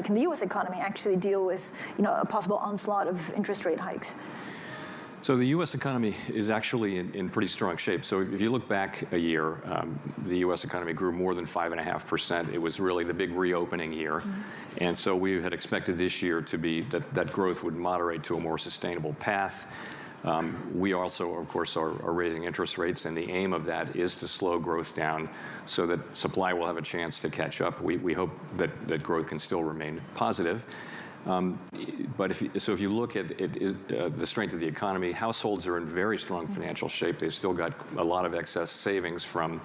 Can the U.S. economy actually deal with, a possible onslaught of interest rate hikes? So the U.S. economy is actually in pretty strong shape. So if you look back a year, the U.S. economy grew more than 5.5%. It was really the big reopening year. And so we had expected this year to be that growth would moderate to a more sustainable path. We also, of course, are raising interest rates, and the aim of that is to slow growth down so that supply will have a chance to catch up. We hope that growth can still remain positive. But if you look at the strength of the economy, households are in very strong financial shape. They've still got a lot of excess savings from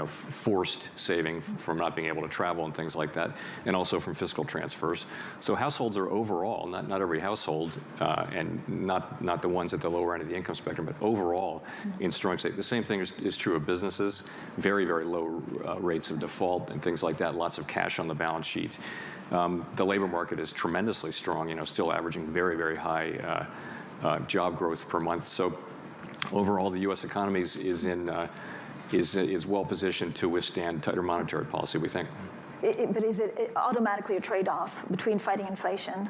forced saving from not being able to travel and things like that, and also from fiscal transfers. So households are overall, not every household, and not the ones at the lower end of the income spectrum, but overall in strong shape. The same thing is true of businesses. Very, very low rates of default and things like that. Lots of cash on the balance sheet. The labor market is tremendously strong, still averaging very, very high job growth per month. So overall, the U.S. economy is well positioned to withstand tighter monetary policy, we think. But is it automatically a trade-off between fighting inflation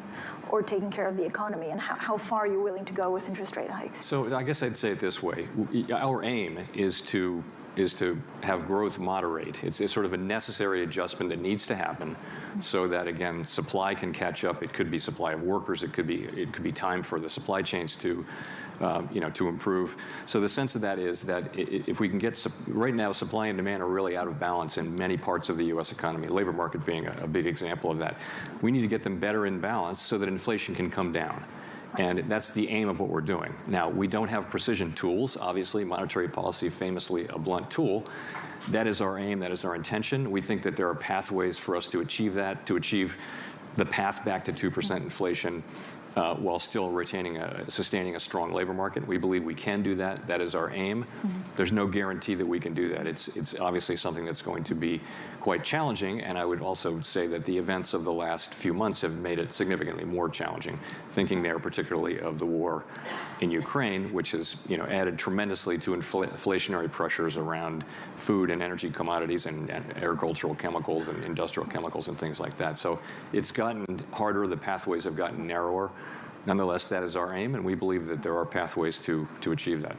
or taking care of the economy? And how far are you willing to go with interest rate hikes? So I guess I'd say it this way. Our aim is to have growth moderate. It's sort of a necessary adjustment that needs to happen so that, again, supply can catch up. It could be supply of workers. It could be time for the supply chains to improve. So the sense of that is that if we can get, right now, supply and demand are really out of balance in many parts of the U.S. economy, the labor market being a big example of that. We need to get them better in balance so that inflation can come down. And that's the aim of what we're doing. Now, we don't have precision tools. Obviously, monetary policy, famously a blunt tool. That is our aim. That is our intention. We think that there are pathways for us to achieve that, to achieve the path back to 2% inflation while still sustaining a strong labor market. We believe we can do that. That is our aim. There's no guarantee that we can do that. It's obviously something that's going to be quite challenging, and I would also say that the events of the last few months have made it significantly more challenging, thinking there particularly of the war in Ukraine, which has added tremendously to inflationary pressures around food and energy commodities and agricultural chemicals and industrial chemicals and things like that. So it's gotten harder. The pathways have gotten narrower. Nonetheless, that is our aim, and we believe that there are pathways to achieve that.